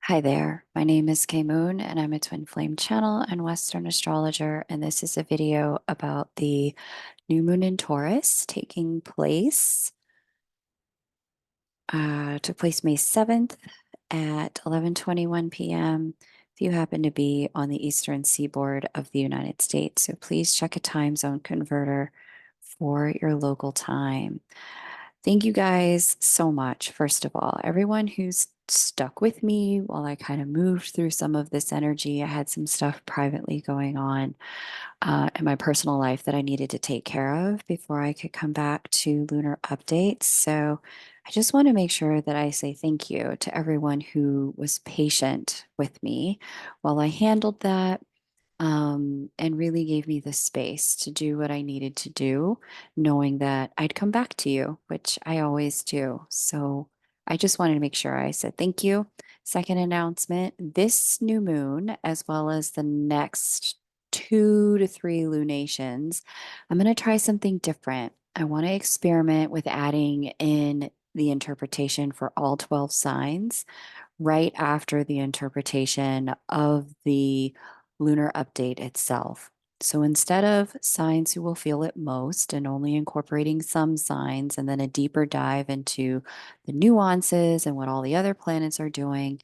Hi there, my name is Kay Moon and I'm a twin flame channel and Western astrologer. And this is a video about the new moon in Taurus took place May 7th at 11:21 p.m. if you happen to be on the eastern seaboard of the United States. So please check a time zone converter for your local time. Thank you guys so much, first of all. Everyone who's stuck with me while I kind of moved through some of this energy. I had some stuff privately going on in my personal life that I needed to take care of before I could come back to lunar updates. So I just want to make sure that I say thank you to everyone who was patient with me while I handled that, and really gave me the space to do what I needed to do, knowing that I'd come back to you, which I always do. So I just wanted to make sure I said thank you. Second announcement, this new moon, as well as the next 2 to 3 lunations, I'm going to try something different. I want to experiment with adding in the interpretation for all 12 signs right after the interpretation of the lunar update itself. So instead of signs who will feel it most and only incorporating some signs and then a deeper dive into the nuances and what all the other planets are doing,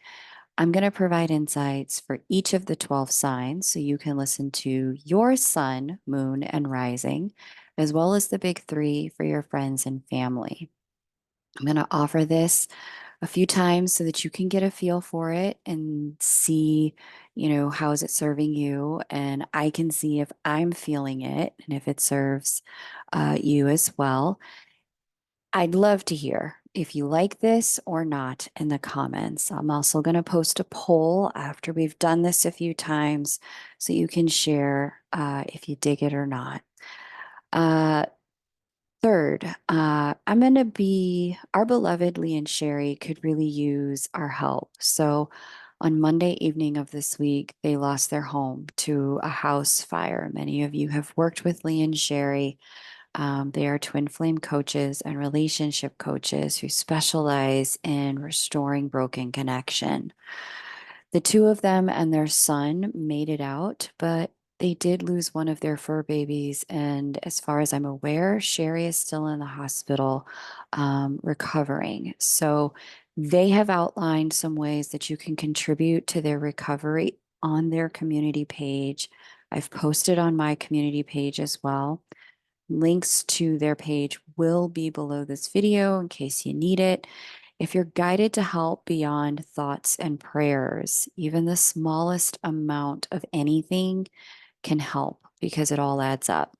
I'm going to provide insights for each of the 12 signs so you can listen to your sun, moon, and rising, as well as the big three for your friends and family. I'm going to offer this a few times so that you can get a feel for it and see, how is it serving you? And I can see if I'm feeling it and if it serves you as well. I'd love to hear if you like this or not in the comments. I'm also going to post a poll after we've done this a few times so you can share if you dig it or not. Uh, Third, our beloved Lee and Sherry could really use our help. So on Monday evening of this week, they lost their home to a house fire. Many of you have worked with Lee and Sherry. They are twin flame coaches and relationship coaches who specialize in restoring broken connection. The two of them and their son made it out, but they did lose one of their fur babies. And as far as I'm aware, Sherry is still in the hospital recovering. So they have outlined some ways that you can contribute to their recovery on their community page. I've posted on my community page as well. Links to their page will be below this video in case you need it. If you're guided to help beyond thoughts and prayers, even the smallest amount of anything can help because it all adds up.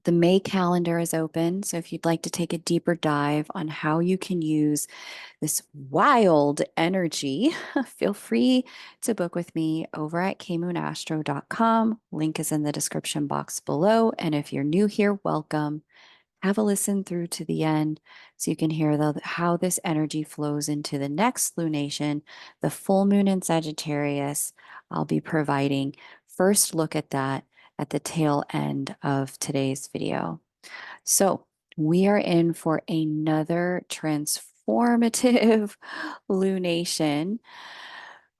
The May calendar is open, so if you'd like to take a deeper dive on how you can use this wild energy, feel free to book with me over at kmoonastro.com. Link is in the description box below. And if you're new here, welcome. Have a listen through to the end so you can hear how this energy flows into the next lunation, the full moon in Sagittarius. I'll be providing first look at that at the tail end of today's video. So we are in for another transformative lunation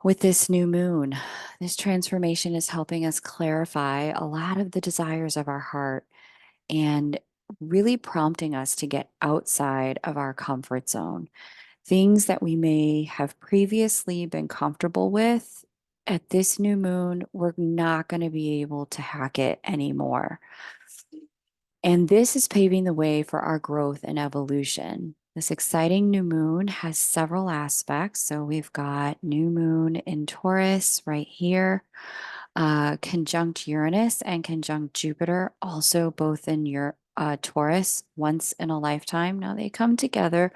with this new moon. This transformation is helping us clarify a lot of the desires of our heart and really prompting us to get outside of our comfort zone. Things that we may have previously been comfortable with, at this new moon, we're not going to be able to hack it anymore. And this is paving the way for our growth and evolution. This exciting new moon has several aspects. So we've got new moon in Taurus right here, conjunct Uranus and conjunct Jupiter, also both in your Taurus once in a lifetime. Now they come together,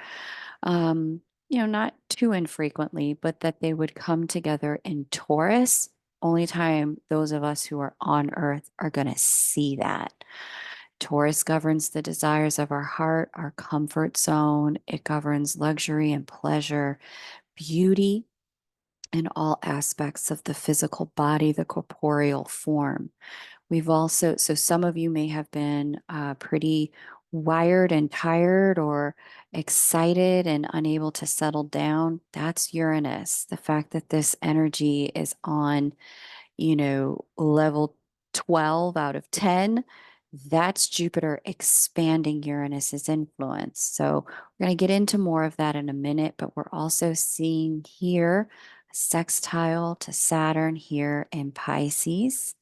not too infrequently, but that they would come together in Taurus. Only time those of us who are on Earth are going to see that. Taurus governs the desires of our heart, our comfort zone. It governs luxury and pleasure, beauty, in all aspects of the physical body, the corporeal form. So some of you may have been pretty wired and tired or excited and unable to settle down, that's Uranus. The fact that this energy is on, level 12 out of 10, that's Jupiter expanding Uranus's influence. So we're going to get into more of that in a minute, but we're also seeing here a sextile to Saturn here in Pisces.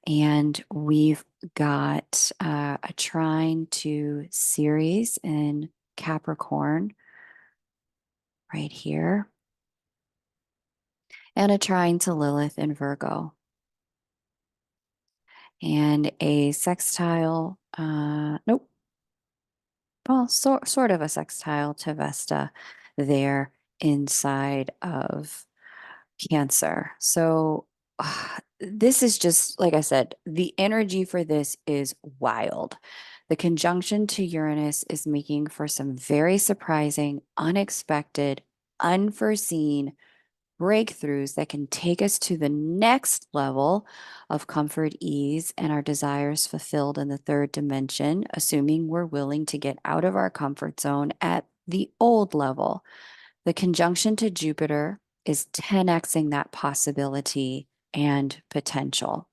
And we've got a trine to Ceres in Capricorn right here, and a trine to Lilith in Virgo, and a sextile, nope, well, sort of a sextile to Vesta there inside of Cancer. So this is just, like I said, the energy for this is wild. The conjunction to Uranus is making for some very surprising, unexpected, unforeseen breakthroughs that can take us to the next level of comfort, ease, and our desires fulfilled in the third dimension, assuming we're willing to get out of our comfort zone at the old level. The conjunction to Jupiter is 10xing that possibility and potential.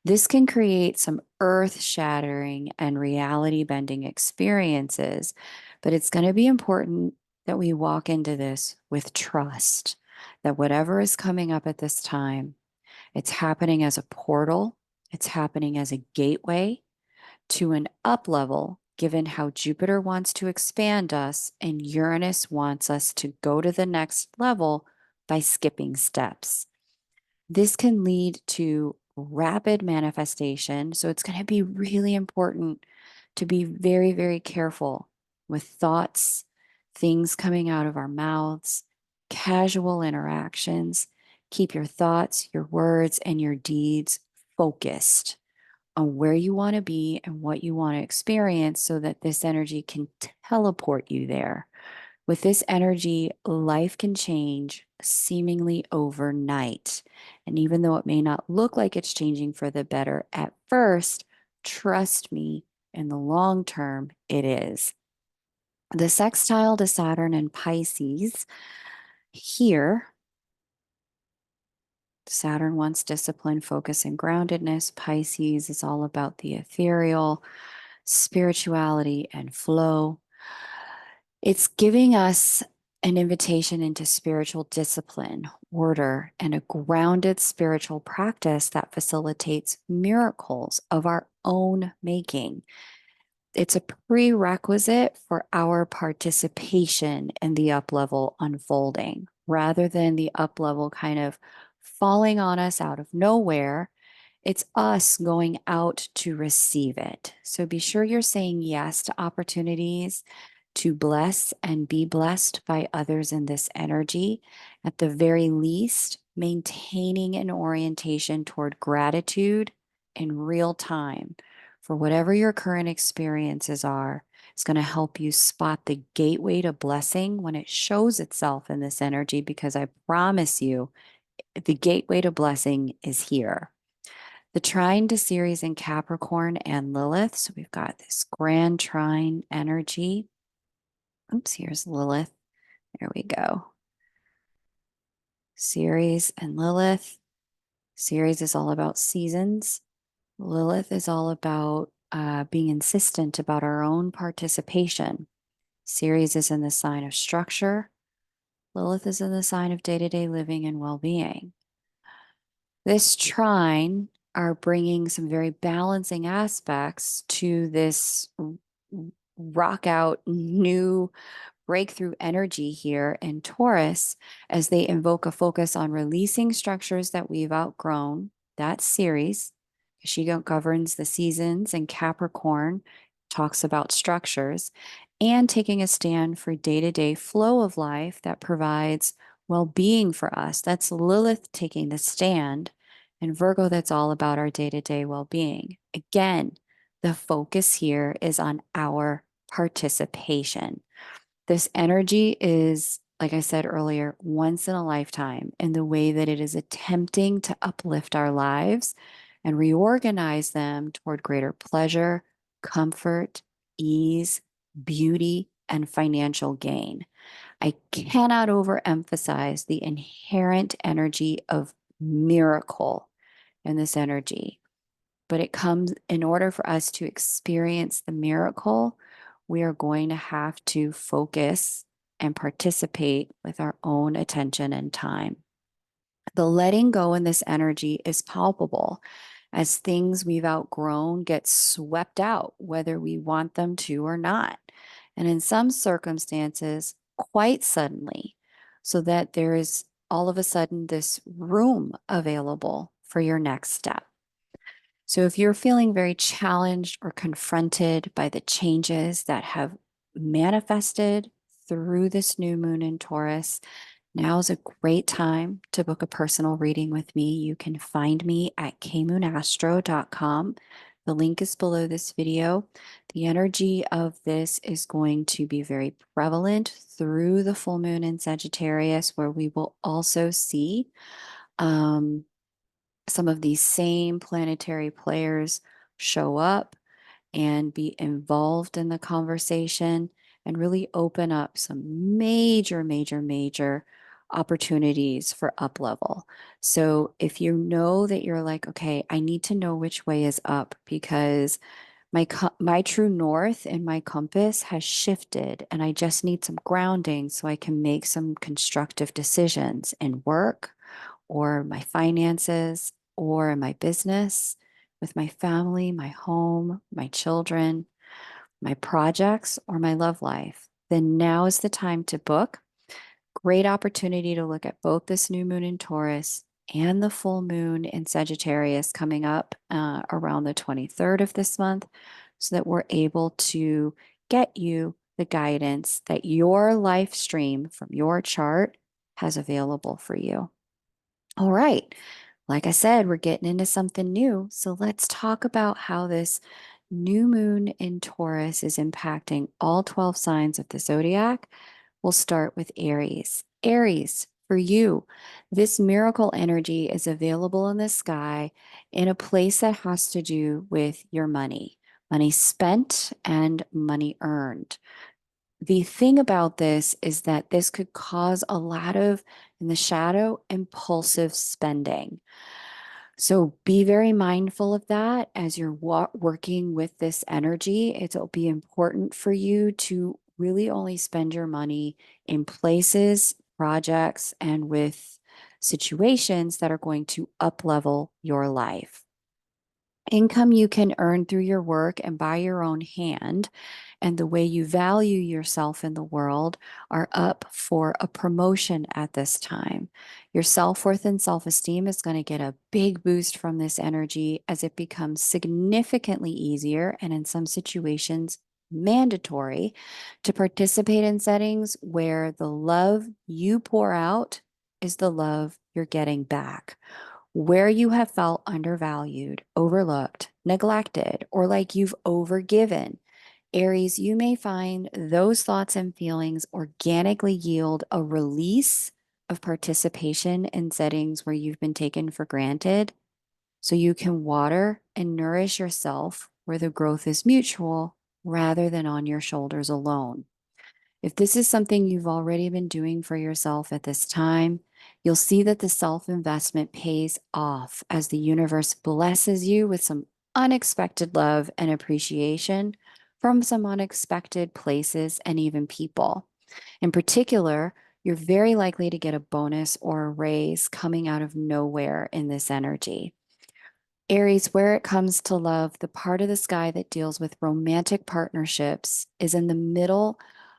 This can create some earth shattering and reality bending experiences, but it's going to be important that we walk into this with trust that whatever is coming up at this time, it's happening as a portal, it's happening as a gateway to an up level, given how Jupiter wants to expand us and Uranus wants us to go to the next level by skipping steps. This can lead to rapid manifestation. So it's going to be really important to be very, very careful with thoughts, things coming out of our mouths, casual interactions. Keep your thoughts, your words, and your deeds focused on where you want to be and what you want to experience so that this energy can teleport you there. With this energy, life can change seemingly overnight. And even though it may not look like it's changing for the better at first, trust me, in the long term, it is. The sextile to Saturn and Pisces here, Saturn wants discipline, focus, and groundedness. Pisces is all about the ethereal, spirituality, and flow. It's giving us an invitation into spiritual discipline, order, and a grounded spiritual practice that facilitates miracles of our own making. It's a prerequisite for our participation in the up level unfolding rather than the up level kind of falling on us out of nowhere. It's us going out to receive it. So be sure you're saying yes to opportunities to bless and be blessed by others in this energy. At the very least, maintaining an orientation toward gratitude in real time for whatever your current experiences are. It's going to help you spot the gateway to blessing when it shows itself in this energy, because I promise you, the gateway to blessing is here. The trine to Ceres in Capricorn and Lilith. So we've got this grand trine energy. Oops, here's Lilith. There we go. Ceres and Lilith. Ceres is all about seasons. Lilith is all about being insistent about our own participation. Ceres is in the sign of structure. Lilith is in the sign of day-to-day living and well-being. This trine are bringing some very balancing aspects to this rock out new breakthrough energy here in Taurus as they invoke a focus on releasing structures that we've outgrown. That's Ceres. She governs the seasons, and Capricorn talks about structures, and taking a stand for day-to-day flow of life that provides well-being for us. That's Lilith taking the stand, and Virgo, that's all about our day-to-day well-being. Again, the focus here is on our participation. This energy is, like I said earlier, once in a lifetime in the way that it is attempting to uplift our lives and reorganize them toward greater pleasure, comfort, ease, beauty, and financial gain. I cannot overemphasize the inherent energy of miracle in this energy. But it comes in order for us to experience the miracle, we are going to have to focus and participate with our own attention and time. The letting go in this energy is palpable as things we've outgrown get swept out, whether we want them to or not. And in some circumstances, quite suddenly, so that there is all of a sudden this room available for your next step. So if you're feeling very challenged or confronted by the changes that have manifested through this new moon in Taurus, now is a great time to book a personal reading with me. You can find me at kmoonastro.com. The link is below this video. The energy of this is going to be very prevalent through the full moon in Sagittarius, where we will also see some of these same planetary players show up and be involved in the conversation and really open up some major opportunities for up level. So if you know that you're like, okay, I need to know which way is up because my true north and my compass has shifted and I just need some grounding so I can make some constructive decisions in work or my finances or in my business, with my family, my home, my children, my projects, or my love life, then now is the time to book. Great opportunity to look at both this new moon in Taurus and the full moon in Sagittarius coming up around the 23rd of this month so that we're able to get you the guidance that your life stream from your chart has available for you. All right. Like I said, we're getting into something new. So let's talk about how this new moon in Taurus is impacting all 12 signs of the zodiac. We'll start with Aries. Aries, for you, this miracle energy is available in the sky in a place that has to do with your money, money spent and money earned. The thing about this is that this could cause a lot of, in the shadow, impulsive spending. So be very mindful of that as you're working with this energy. It'll be important for you to really only spend your money in places, projects, and with situations that are going to up level your life. Income you can earn through your work and by your own hand, and the way you value yourself in the world are up for a promotion at this time. Your self-worth and self-esteem is going to get a big boost from this energy as it becomes significantly easier and in some situations mandatory to participate in settings where the love you pour out is the love you're getting back. Where you have felt undervalued, overlooked, neglected, or like you've overgiven, Aries, you may find those thoughts and feelings organically yield a release of participation in settings where you've been taken for granted so you can water and nourish yourself where the growth is mutual rather than on your shoulders alone. If this is something you've already been doing for yourself at this time, you'll see that the self-investment pays off as the universe blesses you with some unexpected love and appreciation from some unexpected places and even people. In particular, you're very likely to get a bonus or a raise coming out of nowhere in this energy. Aries, where it comes to love, the part of the sky that deals with romantic partnerships is in the middle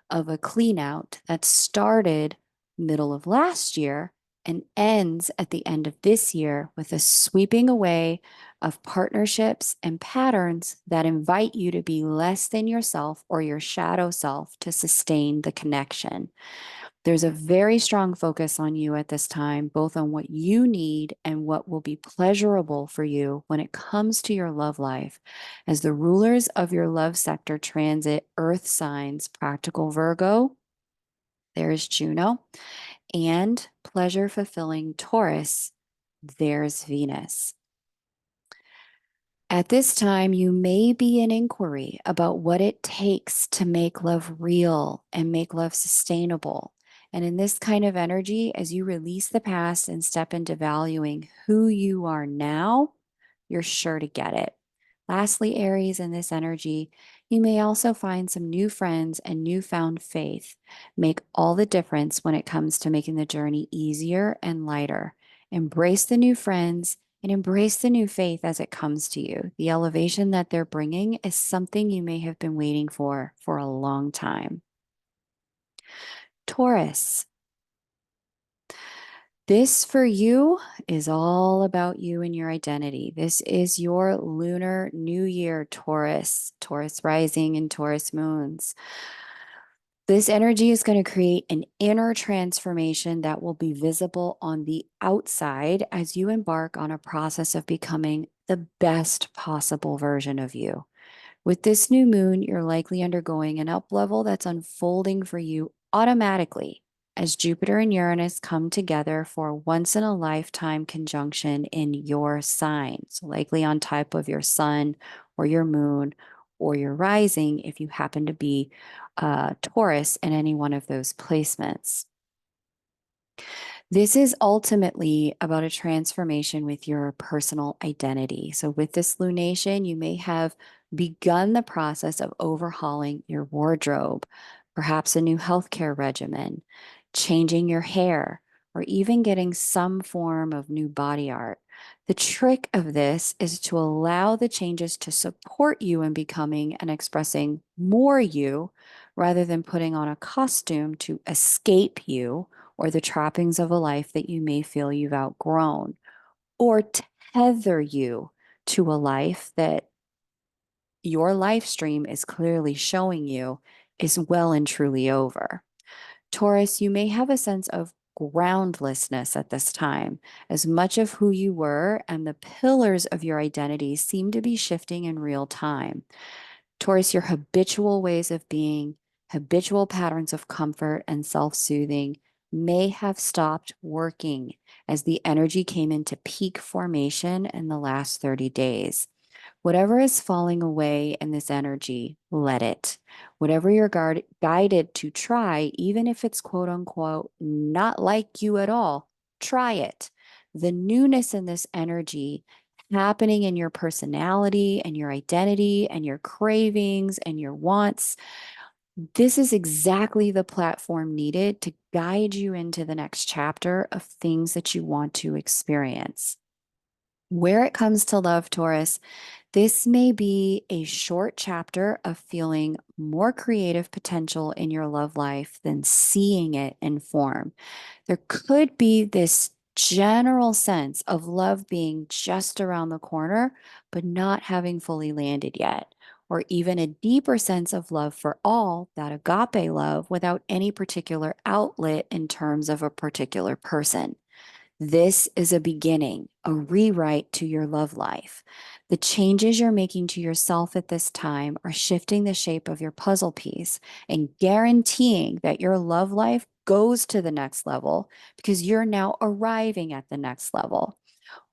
of a clean out that started middle of last year and ends at the end of this year with a sweeping away of partnerships and patterns that invite you to be less than yourself or your shadow self to sustain the connection. There's a very strong focus on you at this time, both on what you need and what will be pleasurable for you when it comes to your love life. As the rulers of your love sector transit Earth signs, practical Virgo, there's Juno, and pleasure fulfilling Taurus, there's Venus. At this time, you may be in inquiry about what it takes to make love real and make love sustainable. And in this kind of energy, as you release the past and step into valuing who you are now, you're sure to get it. Lastly, Aries, in this energy, you may also find some new friends and newfound faith make all the difference when it comes to making the journey easier and lighter. Embrace the new friends and embrace the new faith as it comes to you. The elevation that they're bringing is something you may have been waiting for a long time. Taurus, this for you is all about you and your identity. This is your lunar new year, Taurus, Taurus rising and Taurus moons. This energy is going to create an inner transformation that will be visible on the outside as you embark on a process of becoming the best possible version of you. With this new moon, you're likely undergoing an up level that's unfolding for you automatically as Jupiter and Uranus come together for a once in a lifetime conjunction in your sign. So, likely on type of your sun or your moon or your rising if you happen to be Taurus in any one of those placements. This is ultimately about a transformation with your personal identity. So, with this lunation, you may have begun the process of overhauling your wardrobe, perhaps a new healthcare regimen, changing your hair, or even getting some form of new body art. The trick of this is to allow the changes to support you in becoming and expressing more you rather than putting on a costume to escape you or the trappings of a life that you may feel you've outgrown, or tether you to a life that your life stream is clearly showing you is well and truly over. Taurus, you may have a sense of groundlessness at this time, as much of who you were and the pillars of your identity seem to be shifting in real time. Taurus, your habitual ways of being, habitual patterns of comfort and self soothing may have stopped working as the energy came into peak formation in the last 30 days. Whatever is falling away in this energy, let it. Whatever you're guided to try, even if it's quote unquote not like you at all, try it. The newness in this energy happening in your personality and your identity and your cravings and your wants. This is exactly the platform needed to guide you into the next chapter of things that you want to experience. Where it comes to love, Taurus, this may be a short chapter of feeling more creative potential in your love life than seeing it in form. There could be this general sense of love being just around the corner, but not having fully landed yet, or even a deeper sense of love for all, that agape love, without any particular outlet in terms of a particular person. This is a beginning, a rewrite to your love life. The changes you're making to yourself at this time are shifting the shape of your puzzle piece and guaranteeing that your love life goes to the next level because you're now arriving at the next level.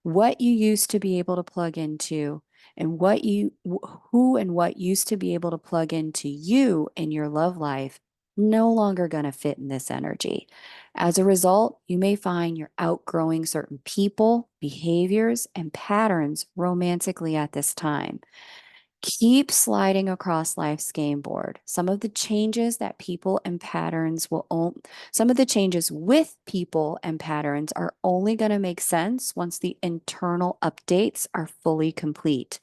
What you used to be able to plug into and who and what used to be able to plug into you in your love life no longer going to fit in this energy. As a result, you may find you're outgrowing certain people, behaviors, and patterns romantically at this time. Keep sliding across life's game board. Some of the changes that people and patterns some of the changes with people and patterns are only going to make sense once the internal updates are fully complete.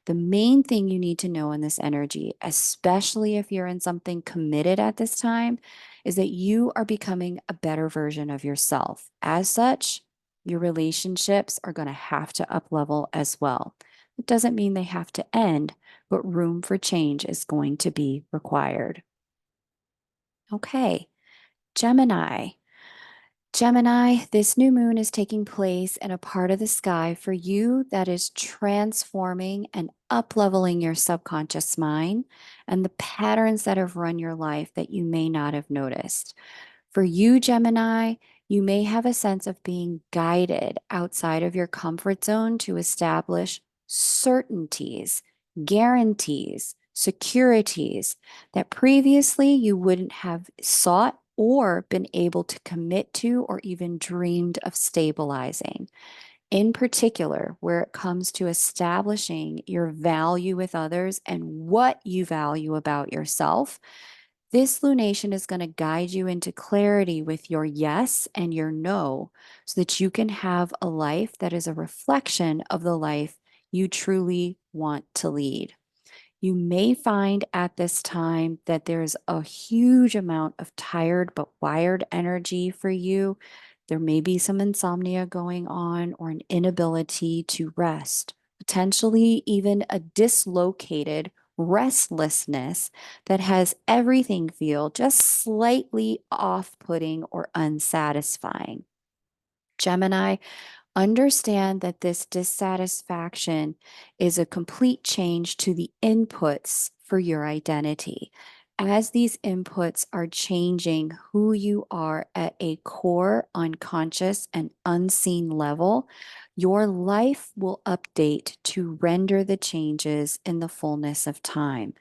The main thing you need to know in this energy, especially if you're in something committed at this time, is that you are becoming a better version of yourself. As such, your relationships are going to have to up level as well. It doesn't mean they have to end, but room for change is going to be required. Okay, Gemini. Gemini, this new moon is taking place in a part of the sky for you that is transforming and up-leveling your subconscious mind and the patterns that have run your life that you may not have noticed. For you, Gemini, you may have a sense of being guided outside of your comfort zone to establish certainties, guarantees, securities that previously you wouldn't have sought or been able to commit to or even dreamed of stabilizing. In particular, where it comes to establishing your value with others and what you value about yourself, this lunation is going to guide you into clarity with your yes and your no so that you can have a life that is a reflection of the life you truly want to lead. You may find at this time that there's a huge amount of tired but wired energy for you. There may be some insomnia going on or an inability to rest, potentially even a dislocated restlessness that has everything feel just slightly off putting or unsatisfying. Gemini, understand that this dissatisfaction is a complete change to the inputs for your identity. As these inputs are changing who you are at a core, unconscious, and unseen level, your life will update to render the changes in the fullness of time.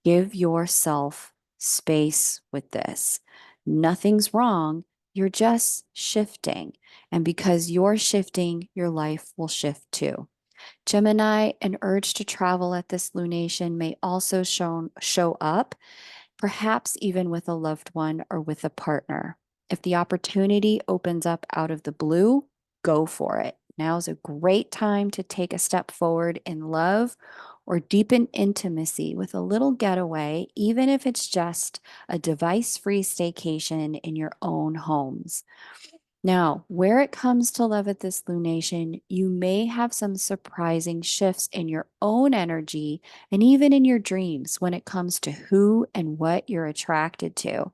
Give yourself space with this. Nothing's wrong. You're just shifting. And because you're shifting, your life will shift too. Gemini, an urge to travel at this lunation may also show up, perhaps even with a loved one or with a partner. If the opportunity opens up out of the blue, go for it. Now's a great time to take a step forward in love or deepen intimacy with a little getaway, even if it's just a device free staycation in your own homes. Now, where it comes to love at this lunation, you may have some surprising shifts in your own energy and even in your dreams when it comes to who and what you're attracted to,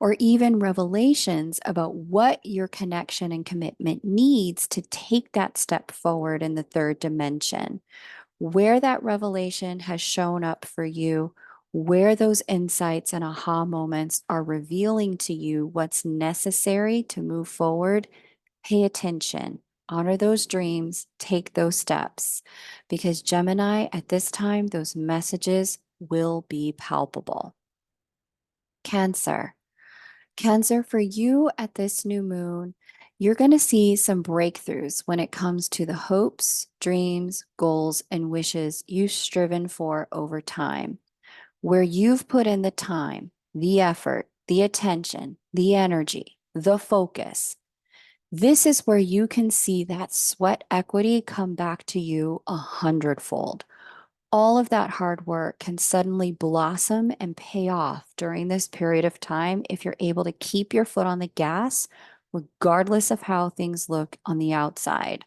or even revelations about what your connection and commitment needs to take that step forward in the third dimension. Where that revelation has shown up for you, where those insights and aha moments are revealing to you what's necessary to move forward, pay attention, honor those dreams, take those steps. Because Gemini, at this time, those messages will be palpable. Cancer. Cancer, for you at this new moon, you're going to see some breakthroughs when it comes to the hopes, dreams, goals, and wishes you've striven for over time. Where you've put in the time, the effort, the attention, the energy, the focus. This is where you can see that sweat equity come back to you 100-fold. All of that hard work can suddenly blossom and pay off during this period of time if you're able to keep your foot on the gas, regardless of how things look on the outside.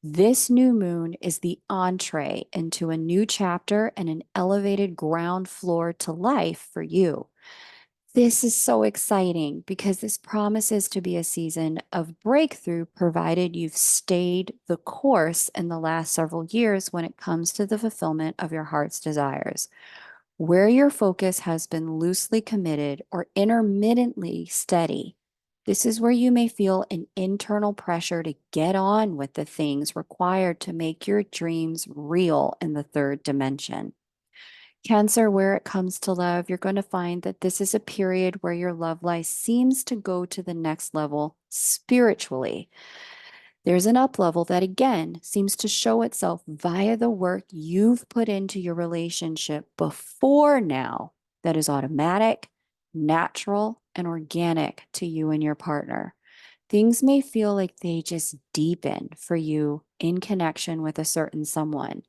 This new moon is the entree into a new chapter and an elevated ground floor to life for you. This is so exciting because this promises to be a season of breakthrough, provided you've stayed the course in the last several years when it comes to the fulfillment of your heart's desires. Where your focus has been loosely committed or intermittently steady, this is where you may feel an internal pressure to get on with the things required to make your dreams real in the third dimension. Cancer, where it comes to love, you're going to find that this is a period where your love life seems to go to the next level spiritually. There's an up level that again seems to show itself via the work you've put into your relationship before now that is automatic, natural, and organic to you and your partner. Things may feel like they just deepen for you in connection with a certain someone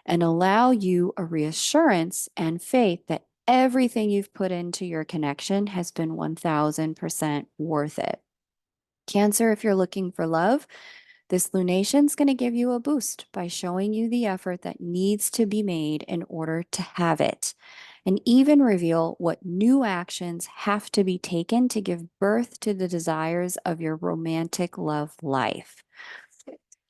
and allow you a reassurance and faith that everything you've put into your connection has been 1000% worth it. Cancer, if you're looking for love, this lunation is going to give you a boost by showing you the effort that needs to be made in order to have it, and even reveal what new actions have to be taken to give birth to the desires of your romantic love life.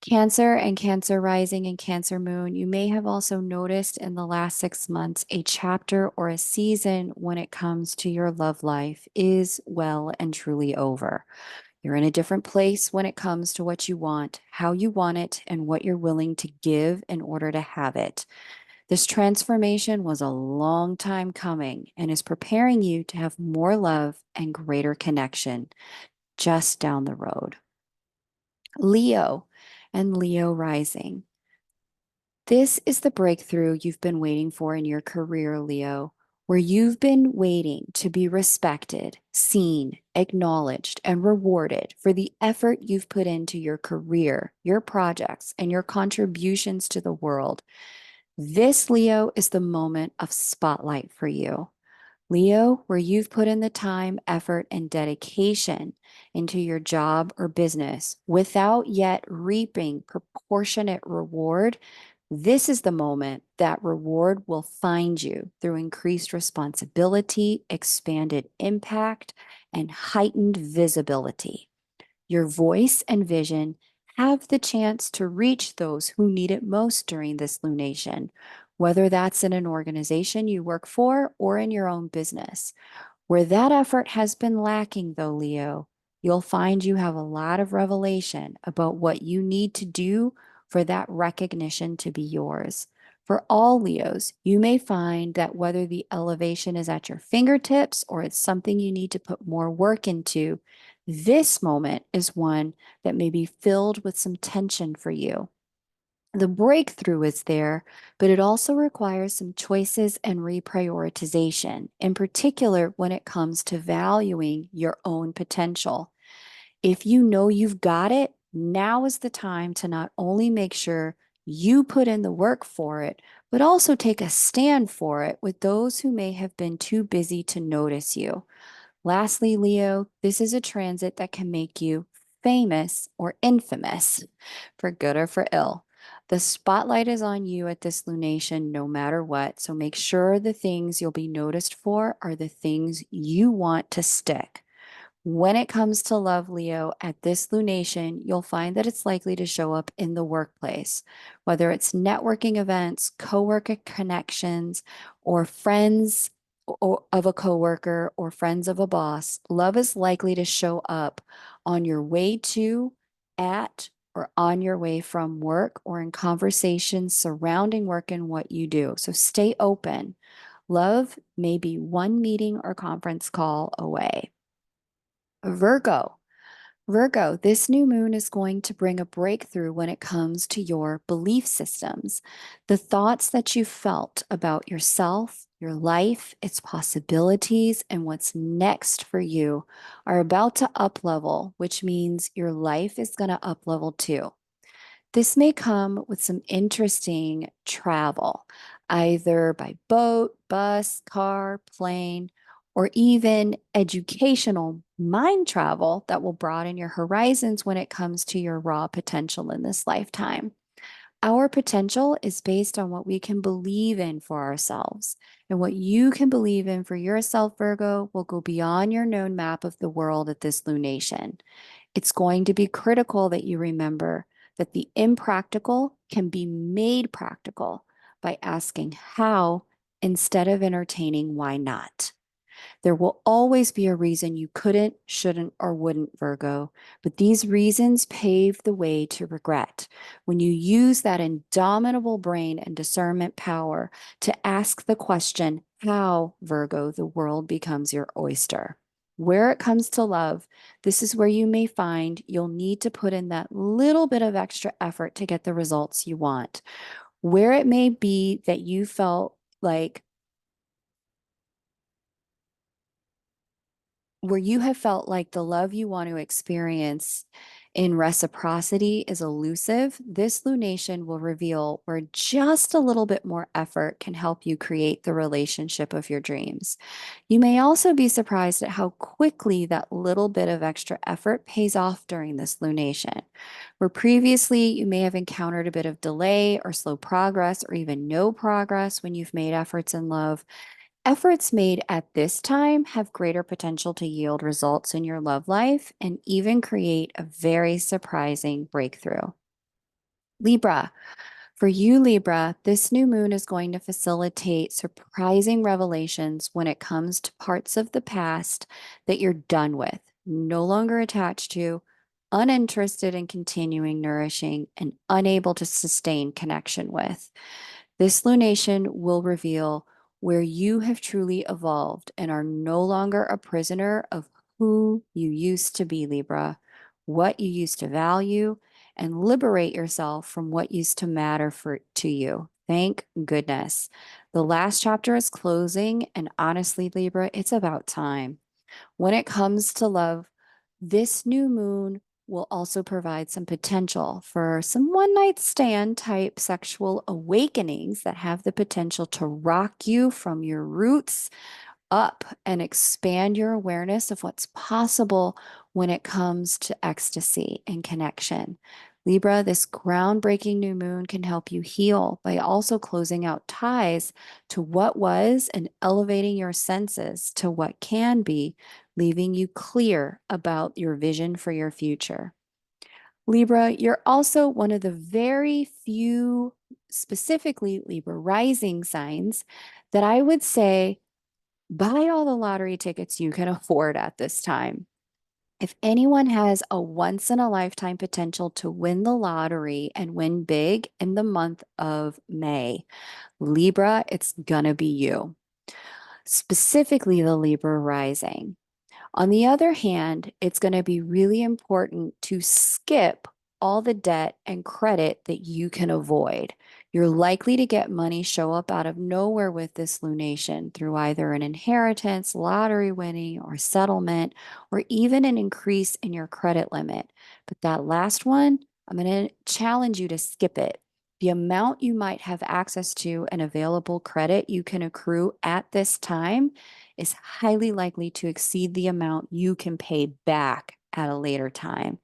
Cancer and Cancer rising and Cancer moon, you may have also noticed in the last 6 months a chapter or a season when it comes to your love life is well and truly over. You're in a different place when it comes to what you want, how you want it, and what you're willing to give in order to have it. This transformation was a long time coming and is preparing you to have more love and greater connection just down the road. Leo and Leo rising. This is the breakthrough you've been waiting for in your career, Leo, where you've been waiting to be respected, seen, acknowledged, and rewarded for the effort you've put into your career, your projects, and your contributions to the world. This, Leo, is the moment of spotlight for you. Leo, where you've put in the time, effort, and dedication into your job or business without yet reaping proportionate reward, this is the moment that reward will find you through increased responsibility, expanded impact, and heightened visibility. Your voice and vision have the chance to reach those who need it most during this lunation, whether that's in an organization you work for or in your own business. Where that effort has been lacking, though, Leo, you'll find you have a lot of revelation about what you need to do for that recognition to be yours. For all Leos, you may find that whether the elevation is at your fingertips or it's something you need to put more work into, this moment is one that may be filled with some tension for you. The breakthrough is there, but it also requires some choices and reprioritization, in particular when it comes to valuing your own potential. If you know you've got it, now is the time to not only make sure you put in the work for it, but also take a stand for it with those who may have been too busy to notice you. Lastly, Leo, this is a transit that can make you famous or infamous, for good or for ill. The spotlight is on you at this lunation no matter what, so make sure the things you'll be noticed for are the things you want to stick. When it comes to love, Leo, at this lunation, you'll find that it's likely to show up in the workplace, whether it's networking events, coworker connections, or friends of a coworker or friends of a boss. Love is likely to show up on your way to, at, or on your way from work or in conversations surrounding work and what you do. So stay open. Love may be one meeting or conference call away. Virgo. Virgo, this new moon is going to bring a breakthrough when it comes to your belief systems. The thoughts that you felt about yourself, your life, its possibilities, and what's next for you are about to up level, which means your life is going to up level too. This may come with some interesting travel, either by boat, bus, car, plane, or even educational mind travel that will broaden your horizons when it comes to your raw potential in this lifetime. Our potential is based on what we can believe in for ourselves. And what you can believe in for yourself, Virgo, will go beyond your known map of the world at this lunation. It's going to be critical that you remember that the impractical can be made practical by asking how instead of entertaining why not. There will always be a reason you couldn't, shouldn't, or wouldn't, Virgo, but these reasons pave the way to regret. When you use that indomitable brain and discernment power to ask the question, how, Virgo, the world becomes your oyster. Where it comes to love, this is where you may find you'll need to put in that little bit of extra effort to get the results you want. Where it may be that you felt like where you have felt like the love you want to experience in reciprocity is elusive, this lunation will reveal where just a little bit more effort can help you create the relationship of your dreams. You may also be surprised at how quickly that little bit of extra effort pays off during this lunation. Where previously you may have encountered a bit of delay or slow progress or even no progress when you've made efforts in love, efforts made at this time have greater potential to yield results in your love life and even create a very surprising breakthrough. Libra. For you, Libra, this new moon is going to facilitate surprising revelations when it comes to parts of the past that you're done with. no longer attached to, uninterested in continuing nourishing, and unable to sustain connection with. This lunation will reveal where you have truly evolved and are no longer a prisoner of who you used to be, Libra, what you used to value, and liberate yourself from what used to matter to you. Thank goodness. The last chapter is closing, and honestly, Libra, it's about time. When it comes to love, this new moon will also provide some potential for some one night stand type sexual awakenings that have the potential to rock you from your roots up and expand your awareness of what's possible when it comes to ecstasy and connection. Libra, this groundbreaking new moon can help you heal by also closing out ties to what was and elevating your senses to what can be, leaving you clear about your vision for your future. Libra, you're also one of the very few, specifically Libra rising signs, that I would say buy all the lottery tickets you can afford at this time. If anyone has a once in a lifetime potential to win the lottery and win big in the month of May, Libra, it's gonna be you. Specifically, the Libra rising. On the other hand, it's going to be really important to skip all the debt and credit that you can avoid. You're likely to get money show up out of nowhere with this lunation through either an inheritance, lottery winning, or settlement, or even an increase in your credit limit. But that last one, I'm going to challenge you to skip it. The amount you might have access to and available credit you can accrue at this time is highly likely to exceed the amount you can pay back at a later time.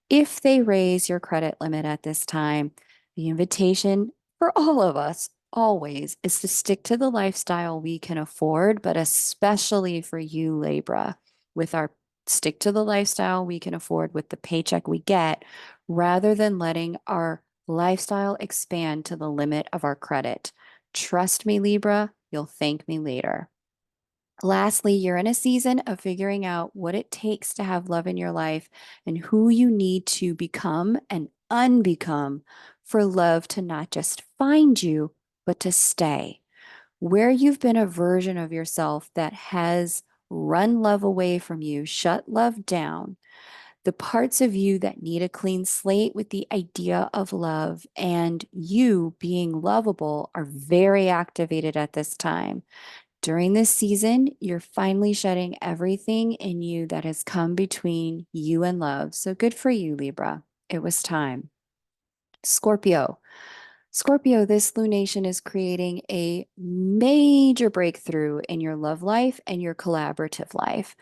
If they raise your credit limit at this time, the invitation for all of us always is to stick to the lifestyle we can afford, but especially for you, Libra, with our stick to the lifestyle we can afford with the paycheck we get, rather than letting our lifestyle expand to the limit of our credit. Trust me, Libra, you'll thank me later. Lastly, you're in a season of figuring out what it takes to have love in your life and who you need to become and unbecome for love to not just find you, but to stay. Where you've been a version of yourself that has run love away from you, shut love down, the parts of you that need a clean slate with the idea of love and you being lovable are very activated at this time. During this season, you're finally shedding everything in you that has come between you and love. So good for you, Libra. It was time. Scorpio. Scorpio, this lunation is creating a major breakthrough in your love life and your collaborative life.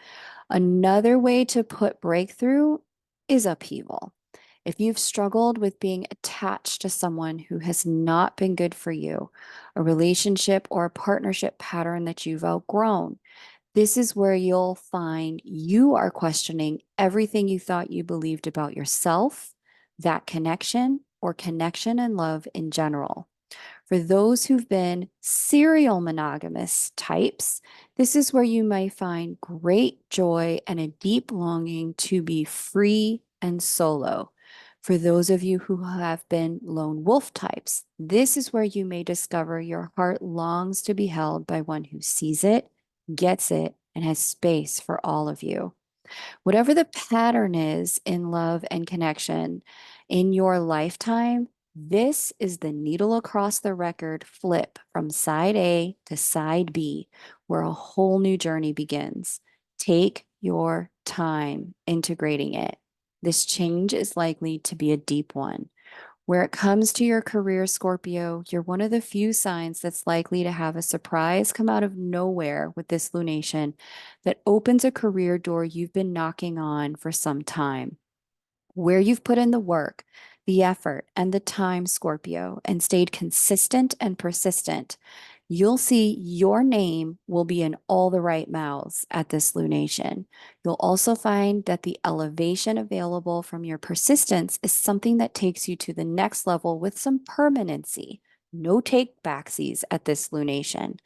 Another way to put breakthrough is upheaval. If you've struggled with being attached to someone who has not been good for you, a relationship or a partnership pattern that you've outgrown, this is where you'll find you are questioning everything you thought you believed about yourself, that connection, or connection and love in general. For those who've been serial monogamous types, this is where you may find great joy and a deep longing to be free and solo. For those of you who have been lone wolf types, this is where you may discover your heart longs to be held by one who sees it, gets it, and has space for all of you. Whatever the pattern is in love and connection in your lifetime, this is the needle across the record flip from side A to side B, where a whole new journey begins. Take your time integrating it. This change is likely to be a deep one. Where it comes to your career, Scorpio, you're one of the few signs that's likely to have a surprise come out of nowhere with this lunation that opens a career door you've been knocking on for some time. Where you've put in the work, the effort, and the time, Scorpio, and stayed consistent and persistent, you'll see your name will be in all the right mouths at this lunation. You'll also find that the elevation available from your persistence is something that takes you to the next level with some permanency. No take backsies at this lunation.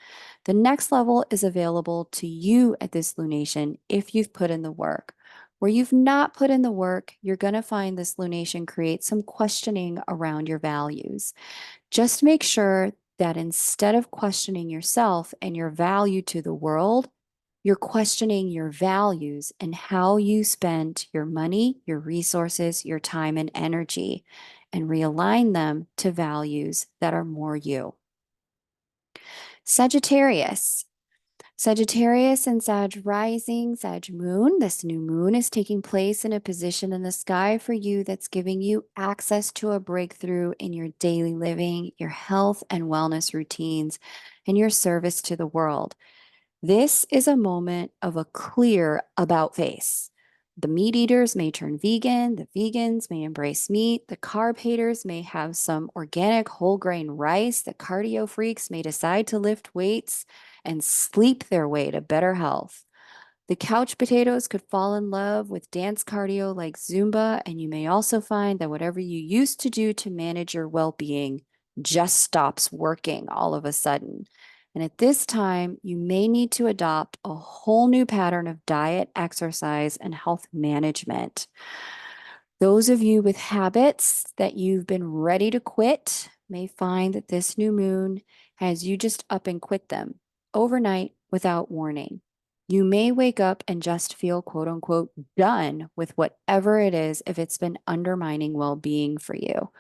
The next level is available to you at this lunation if you've put in the work. Where you've not put in the work, you're going to find this lunation create some questioning around your values. Just make sure that instead of questioning yourself and your value to the world, you're questioning your values and how you spend your money, your resources, your time, and energy, and realign them to values that are more you. Sagittarius. Sagittarius and Sag rising, Sag moon. This new moon is taking place in a position in the sky for you that's giving you access to a breakthrough in your daily living, your health and wellness routines, and your service to the world. This is a moment of a clear about face. The meat eaters may turn vegan, the vegans may embrace meat, the carb haters may have some organic whole grain rice, the cardio freaks may decide to lift weights and sleep their way to better health. The couch potatoes could fall in love with dance cardio like Zumba, and you may also find that whatever you used to do to manage your well being just stops working all of a sudden. And at this time, you may need to adopt a whole new pattern of diet, exercise, and health management. Those of you with habits that you've been ready to quit may find that this new moon has you just up and quit them overnight without warning. You may wake up and just feel quote unquote done with whatever it is if it's been undermining well being for you.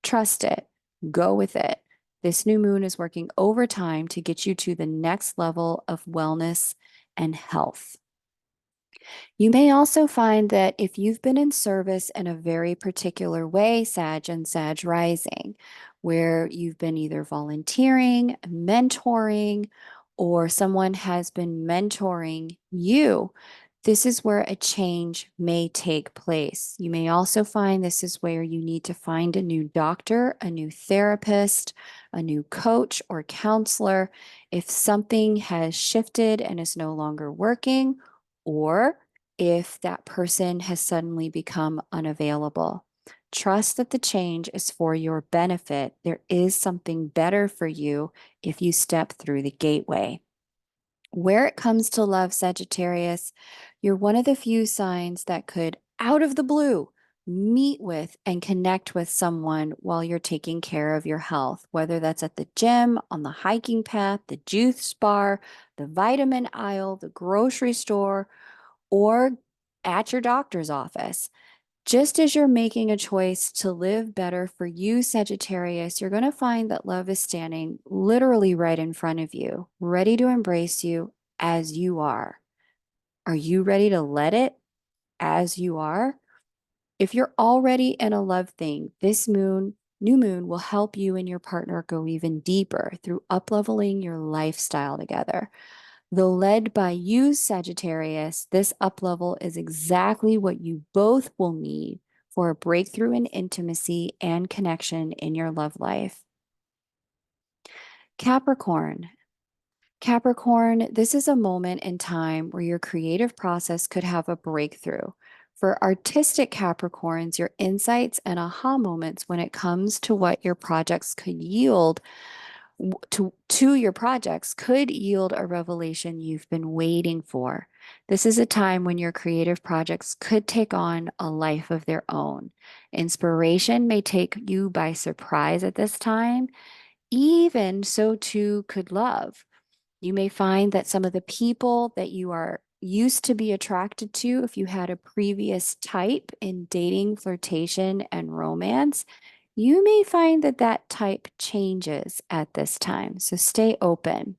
Trust it, go with it. This new moon is working overtime to get you to the next level of wellness and health. You may also find that if you've been in service in a very particular way, Sag and Sag rising, where you've been either volunteering, mentoring, or someone has been mentoring you, this is where a change may take place. You may also find this is where you need to find a new doctor, a new therapist, a new coach or counselor if something has shifted and is no longer working, or if that person has suddenly become unavailable. Trust that the change is for your benefit. There is something better for you if you step through the gateway. Where it comes to love, Sagittarius, you're one of the few signs that could, out of the blue, meet with and connect with someone while you're taking care of your health, whether that's at the gym, on the hiking path, the juice bar, the vitamin aisle, the grocery store, or at your doctor's office. Just as you're making a choice to live better for you, Sagittarius, you're going to find that love is standing literally right in front of you, ready to embrace you as you are. Are you ready to let it as you are? If you're already in a love thing, this new moon will help you and your partner go even deeper through upleveling your lifestyle together. Though led by you, Sagittarius, this uplevel is exactly what you both will need for a breakthrough in intimacy and connection in your love life. Capricorn. Capricorn, this is a moment in time where your creative process could have a breakthrough. For artistic Capricorns, your insights and aha moments when it comes to what your projects could yield to your projects could yield a revelation you've been waiting for. This is a time when your creative projects could take on a life of their own. Inspiration may take you by surprise at this time. Even so, too, could love. You may find that some of the people that you are used to be attracted to, if you had a previous type in dating, flirtation, and romance, you may find that that type changes at this time. So stay open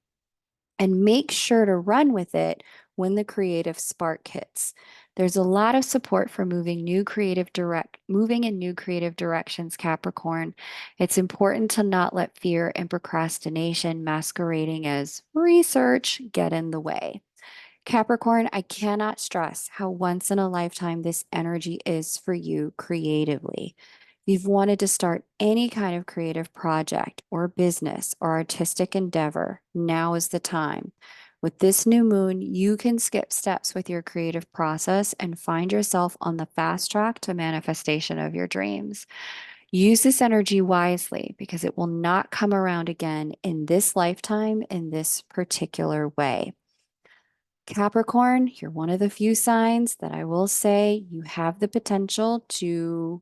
and make sure to run with it when the creative spark hits. There's a lot of support for moving in new creative directions, Capricorn. It's important to not let fear and procrastination masquerading as research get in the way. Capricorn, I cannot stress how once in a lifetime this energy is for you creatively. If you've wanted to start any kind of creative project or business or artistic endeavor, now is the time. With this new moon, you can skip steps with your creative process and find yourself on the fast track to manifestation of your dreams. Use this energy wisely because it will not come around again in this lifetime in this particular way. Capricorn, you're one of the few signs that I will say you have the potential to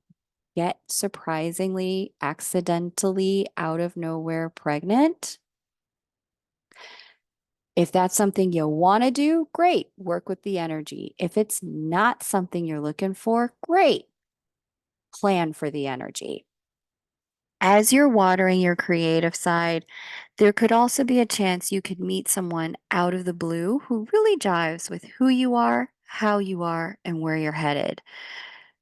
get surprisingly, accidentally, out of nowhere pregnant. If that's something you want to do, great, work with the energy. If it's not something you're looking for, great, plan for the energy. As you're watering your creative side, there could also be a chance you could meet someone out of the blue who really jives with who you are, how you are, and where you're headed.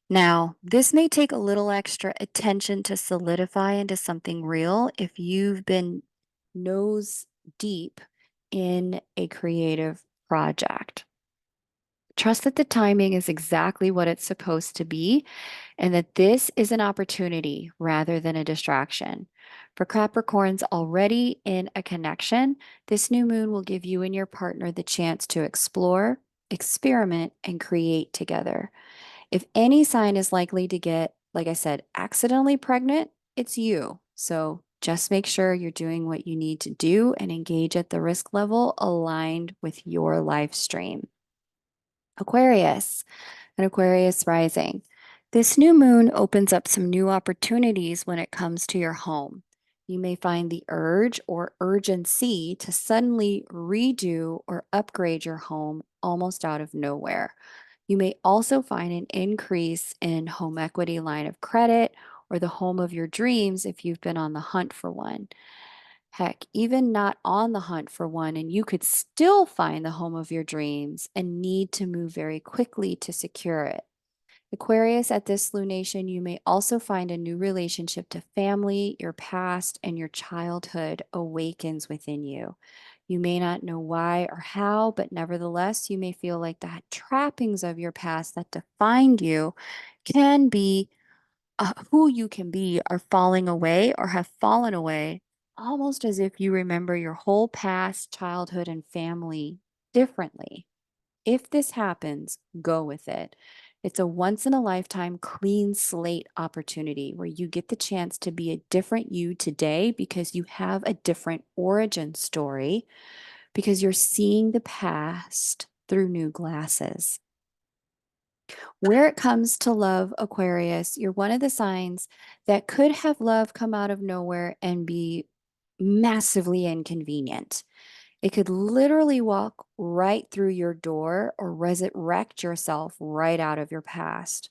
Now, this may take a little extra attention to solidify into something real if you've been nose deep in a creative project. Trust that the timing is exactly what it's supposed to be and that this is an opportunity rather than a distraction. For Capricorns already in a connection, this new moon will give you and your partner the chance to explore, experiment, and create together. If any sign is likely to get, like I said, accidentally pregnant, it's you. So just make sure you're doing what you need to do and engage at the risk level aligned with your life stream. Aquarius and Aquarius rising. This new moon opens up some new opportunities when it comes to your home. You may find the urge or urgency to suddenly redo or upgrade your home almost out of nowhere. You may also find an increase in home equity line of credit or the home of your dreams if you've been on the hunt for one. Heck, even not on the hunt for one, and you could still find the home of your dreams and need to move very quickly to secure it. Aquarius, at this lunation, you may also find a new relationship to family, your past, and your childhood awakens within you. You may not know why or how, but nevertheless, you may feel like the trappings of your past that defined you can be who you can be are falling away or have fallen away, almost as if you remember your whole past, childhood, and family differently. If this happens, go with it. It's a once in a lifetime clean slate opportunity where you get the chance to be a different you today because you have a different origin story, because you're seeing the past through new glasses. Where it comes to love, Aquarius, you're one of the signs that could have love come out of nowhere and be massively inconvenient. It could literally walk right through your door or resurrect yourself right out of your past.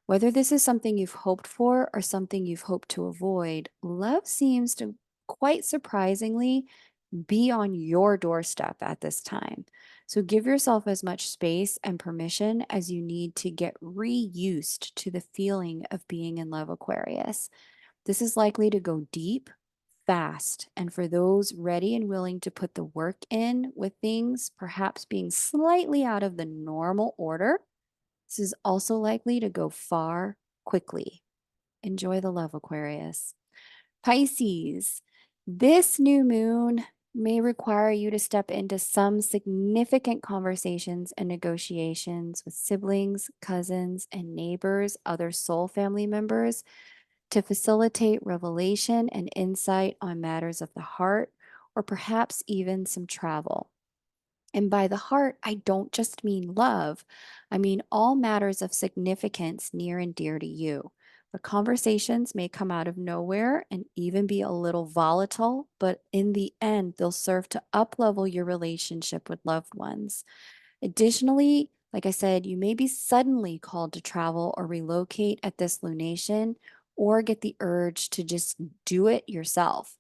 Whether this is something you've hoped for or something you've hoped to avoid, love seems to quite surprisingly be on your doorstep at this time. So give yourself as much space and permission as you need to get reused to the feeling of being in love, Aquarius. This is likely to go deep, fast, and for those ready and willing to put the work in with things perhaps being slightly out of the normal order, this is also likely to go far quickly. Enjoy the love, Aquarius. Pisces, this new moon may require you to step into some significant conversations and negotiations with siblings, cousins, and neighbors, other soul family members to facilitate revelation and insight on matters of the heart, or perhaps even some travel. And by the heart, I don't just mean love, I mean all matters of significance near and dear to you. The conversations may come out of nowhere and even be a little volatile, but in the end, they'll serve to uplevel your relationship with loved ones. Additionally, like I said, you may be suddenly called to travel or relocate at this lunation or get the urge to just do it yourself.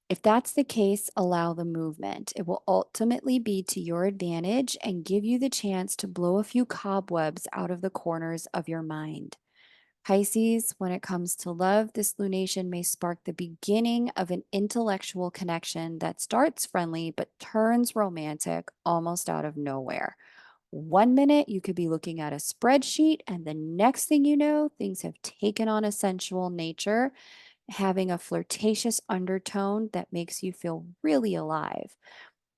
If that's the case, allow the movement. It will ultimately be to your advantage and give you the chance to blow a few cobwebs out of the corners of your mind. Pisces, when it comes to love, this lunation may spark the beginning of an intellectual connection that starts friendly but turns romantic almost out of nowhere. One minute you could be looking at a spreadsheet, and the next thing you know, things have taken on a sensual nature, having a flirtatious undertone that makes you feel really alive.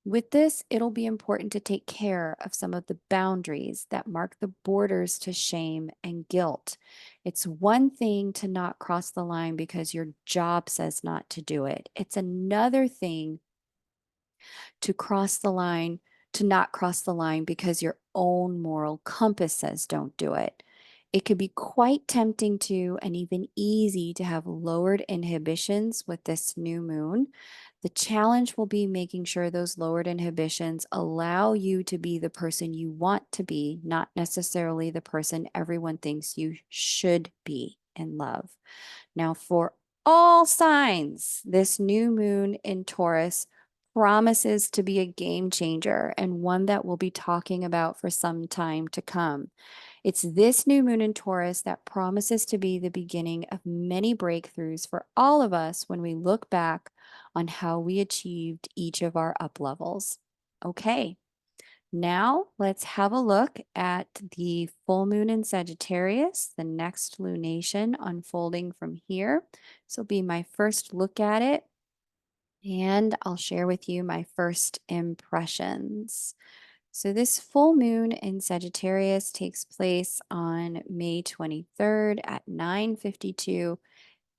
With this, it'll be important to take care of some of the boundaries that mark the borders to shame and guilt. It's one thing to not cross the line because your job says not to do it. It's another thing to cross the line to not cross the line because your own moral compass says don't do it. It could be quite tempting to, and even easy to have lowered inhibitions with this new moon. The challenge will be making sure those lowered inhibitions allow you to be the person you want to be, not necessarily the person everyone thinks you should be in love. Now, for all signs, this new moon in Taurus promises to be a game changer and one that we'll be talking about for some time to come. It's this new moon in Taurus that promises to be the beginning of many breakthroughs for all of us when we look back on how we achieved each of our up levels. Okay, now let's have a look at the full moon in Sagittarius, the next lunation unfolding from here. This will be my first look at it, and I'll share with you my first impressions. So, this full moon in Sagittarius takes place on May 23rd at 9:52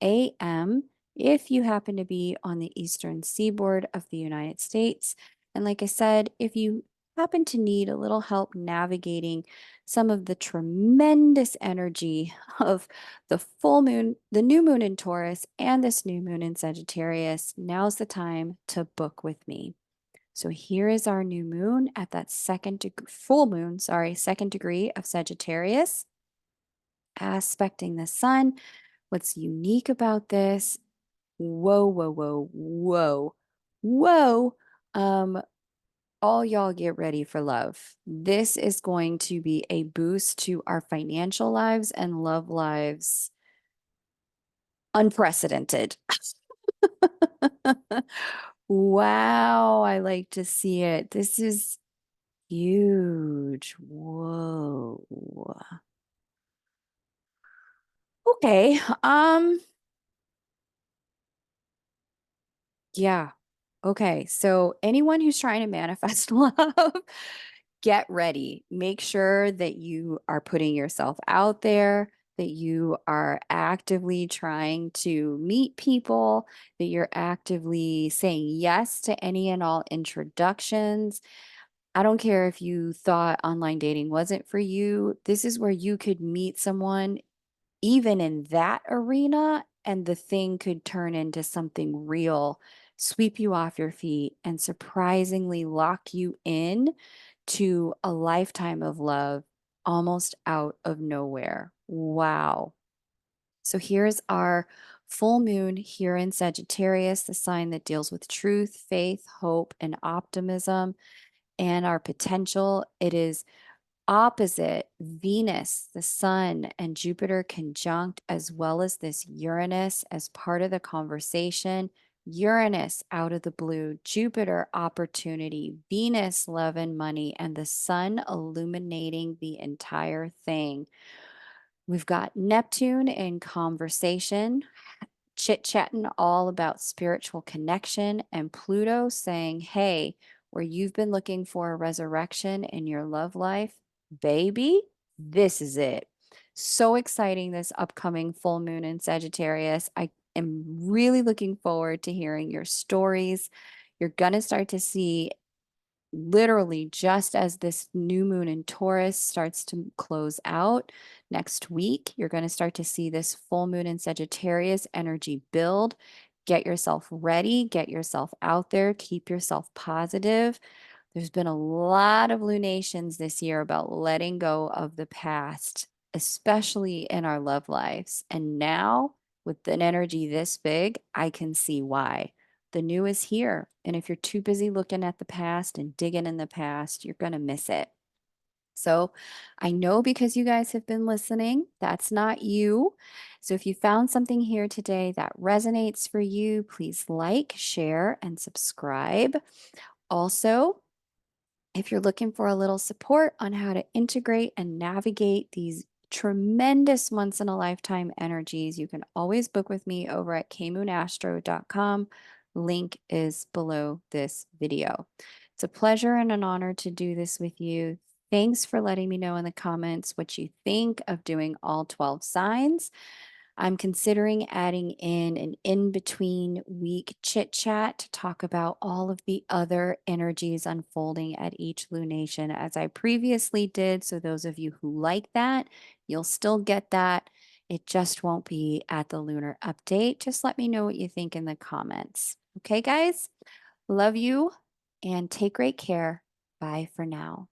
a.m. if you happen to be on the eastern seaboard of the United States. And like I said, if you happen to need a little help navigating some of the tremendous energy of the full moon, the new moon in Taurus, and this new moon in Sagittarius, now's the time to book with me. So here is our new moon at that full moon, second degree of Sagittarius, aspecting the sun. What's unique about this? Whoa, whoa, whoa, whoa, whoa. All y'all get ready for love. This is going to be a boost to our financial lives and love lives. Unprecedented. Wow, I like to see it. This is huge. Whoa. Okay. Yeah. Okay. So anyone who's trying to manifest love, get ready. Make sure that you are putting yourself out there, that you are actively trying to meet people, that you're actively saying yes to any and all introductions. I don't care if you thought online dating wasn't for you. This is where you could meet someone even in that arena, and the thing could turn into something real, sweep you off your feet, and surprisingly lock you in to a lifetime of love almost out of nowhere. Wow. So here's our full moon here in Sagittarius, the sign that deals with truth, faith, hope, and optimism, and our potential. It is opposite Venus, the Sun, and Jupiter conjunct, as well as this Uranus as part of the conversation. Uranus out of the blue, Jupiter opportunity, Venus love and money, and the Sun illuminating the entire thing. We've got Neptune in conversation, chit-chatting all about spiritual connection, and Pluto saying, hey, where you've been looking for a resurrection in your love life, baby, this is it. So exciting, this upcoming full moon in Sagittarius. I am really looking forward to hearing your stories. You're going to start to see, literally just as this new moon in Taurus starts to close out next week, you're going to start to see this full moon in Sagittarius energy build. Get yourself ready, get yourself out there, keep yourself positive. There's been a lot of lunations this year about letting go of the past, especially in our love lives. And now, with an energy this big, I can see why. The new is here. And if you're too busy looking at the past and digging in the past, you're going to miss it. So I know because you guys have been listening, that's not you. So if you found something here today that resonates for you, please like, share, and subscribe. Also, if you're looking for a little support on how to integrate and navigate these tremendous once in a lifetime energies, you can always book with me over at kmoonastro.com. Link is below this video. It's a pleasure and an honor to do this with you. Thanks for letting me know in the comments what you think of doing all 12 signs. I'm considering adding in an in-between week chit chat to talk about all of the other energies unfolding at each lunation as I previously did. So those of you who like that, you'll still get that. It just won't be at the lunar update. Just let me know what you think in the comments. Okay, guys? Love you and take great care. Bye for now.